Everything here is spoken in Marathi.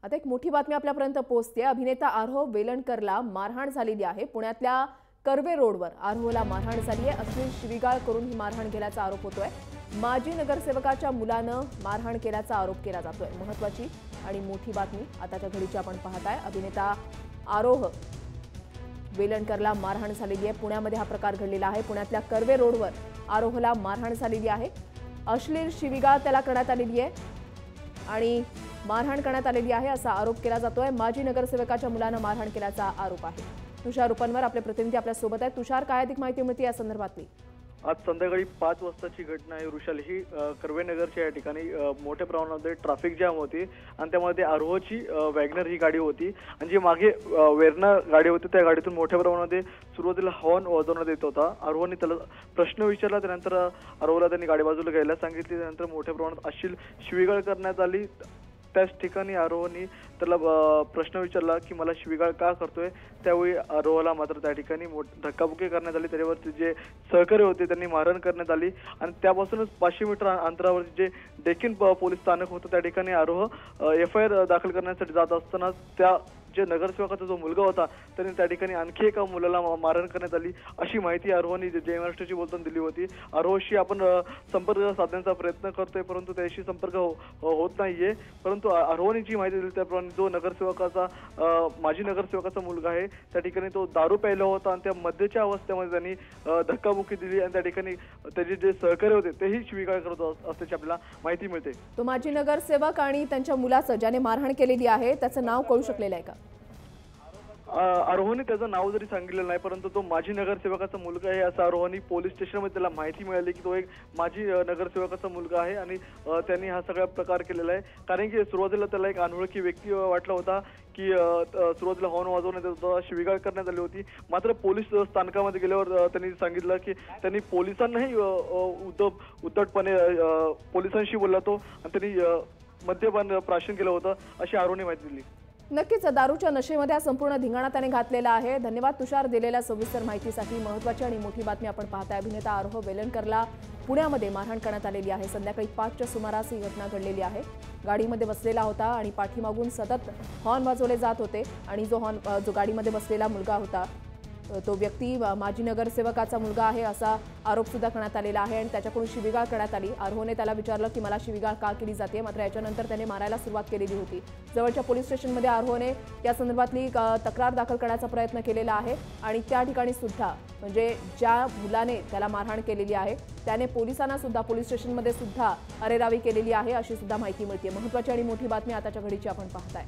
आता एक मोठी बातमी आपल्यापर्यंत पोहोचते। अभिनेता आरोह वेलणकरला मारहाण झालेली आहे। पुण्यातल्या कर्वे रोडवर आरोहला मारहाण झाली आहे। अश्लील शिवीगाळ करून ही मारहाण केल्याचा आरोप होतोय। माजी नगरसेवकाच्या मुलानं मारहाण केल्याचा आरोप केला जातोय। महत्त्वाची आणि मोठी बातमी आताच्या घडीची आपण पाहताय। अभिनेता आरोह वेलणकरला मारहाण झालेली आहे। पुण्यामध्ये हा प्रकार घडलेला आहे। पुण्यातल्या कर्वे रोडवर आरोहला मारहाण झालेली आहे। अश्लील शिवीगाळ त्याला करण्यात आलेली आहे आणि मारहाण करण्यात आलेली आहे असा आरोप केला जातोय। माजी नगरसेवकाच्या मुलानं मारहाण केल्याचा आरोप आहे। तुषार रुपनवर आपले प्रतिनिधी आपल्या सोबत आहेत। तुषार, काय अधिक माहिती मिळते या संदर्भातली? आज संध्याकाळी 5 वाजताची घटना आहे वृषाल। ही कर्वेनगरच्या या ठिकाणी मोठ्या प्रमाणामध्ये ट्रॅफिक जाम होती आणि त्यामध्ये आरोहची वॅगनर ही गाडी होती आणि जी मागे वेरना गाडी होती त्या गाडीतून मोठ्या प्रमाणामध्ये सुरुवातीला हॉर्न वाजवण्यात येत होता। आरोहने त्याला प्रश्न विचारला, त्यानंतर आरोहला त्यांनी गाडी बाजूला घ्यायला सांगितली। त्यानंतर मोठ्या प्रमाणात अश्लील शिवीगाळ करण्यात आली। त्याच ठिकाणी आरोहने त्याला प्रश्न विचारला की मला शिवीगाळ का करतोय। त्यावेळी आरोहला मात्र त्या ठिकाणी धक्काबुक्की करण्यात आली। त्याच्यावरती जे सहकारी होते त्यांनी मारहाण करण्यात आली आणि त्यापासूनच 500 मीटर अंतरावरती जे डेक्कन पोलीस स्थानक होतं त्या ठिकाणी आरोह FIR दाखल करण्यासाठी जात असताना त्या जे नगरसेवकाचा जो मुलगा होता त्यांनी त्या ठिकाणी आणखी एका मुलाला मारहाण करण्यात आली अशी माहिती आरोहने जय महाराष्ट्राची बोलताना दिली होती। आरोहशी आपण संपर्क साधण्याचा प्रयत्न करतोय परंतु त्याशी संपर्क होत नाहीये। परंतु आरोहने जी माहिती दिली त्याप्रमाणे जो नगरसेवकाचा माजी नगरसेवकाचा मुलगा आहे त्या ठिकाणी तो दारू प्यायला होता आणि त्या मद्याच्या अवस्थेमध्ये त्यांनी धक्काबुक्की दिली आणि त्या ठिकाणी त्याचे जे सहकारी होते तेही शिवीगाळ करत असल्याची आपल्याला माहिती मिळते। तो माजी नगरसेवक आणि त्यांच्या मुलाचं ज्याने मारहाण केलेली आहे त्याचं नाव कळू शकलेलं आहे का? आरोहने त्याचं नाव जरी सांगितलेलं नाही परंतु तो माजी नगरसेवकाचा मुलगा आहे असं आरोहने पोलीस स्टेशनमध्ये त्याला माहिती मिळाली की तो एक माजी नगरसेवकाचा मुलगा आहे आणि त्यांनी हा सगळा प्रकार केलेला आहे। कारण की सुरुवातीला त्याला एक अनोळखी व्यक्ती वाटला होता की सुरुवातीला हॉर्न वाजवण्यात येत होता, शिवीगाळ करण्यात आली होती। मात्र पोलीस स्थानकामध्ये गेल्यावर त्यांनी सांगितलं की त्यांनी पोलिसांनाही उद्धटपणे पोलिसांशी बोलला तो आणि त्यांनी मद्यपान प्राशन केलं होतं अशी आरोहने माहिती दिली। नक्कीच दारूच्या नशेमध्ये संपूर्ण धिंगाणा त्याने घातलेला आहे। धन्यवाद तुषार दिलेल्या सविस्तर माहितीसाठी। महत्त्वाची आणि मोठी बातमी आपण पाहताय। अभिनेता आरोह वेलणकरला पुण्यामध्ये मारहाण करण्यात आलेली आहे। संध्याकाळी 5च्या सुमारास ही घटना घडलेली आहे। गाडीमध्ये बसलेला होता आणि पाठीमागून सतत हॉर्न वाजवले जात होते आणि जो गाडीमध्ये बसलेला मुलगा होता तो व्यक्ती माजी नगरसेवकाचा मुलगा आहे असा आरोप सुद्धा करण्यात आलेला आहे आणि त्याच्याकडून शिवीगाळ करण्यात आली। आरोहने त्याला विचारलं की मला शिवीगाळ का केली जाते, मात्र याच्यानंतर त्याने मारायला सुरुवात केलेली होती। जवळच्या पोलीस स्टेशनमध्ये आरोहने या संदर्भातली तक्रार दाखल करण्याचा प्रयत्न केलेला आहे आणि त्या ठिकाणी सुद्धा म्हणजे ज्या मुलाने त्याला मारहाण केलेली आहे त्याने पोलिसांना सुद्धा पोलीस स्टेशनमध्ये सुद्धा अरेरावी केलेली आहे अशी सुद्धा माहिती मिळते। महत्त्वाची आणि मोठी बातमी आताच्या घडीची आपण पाहताय।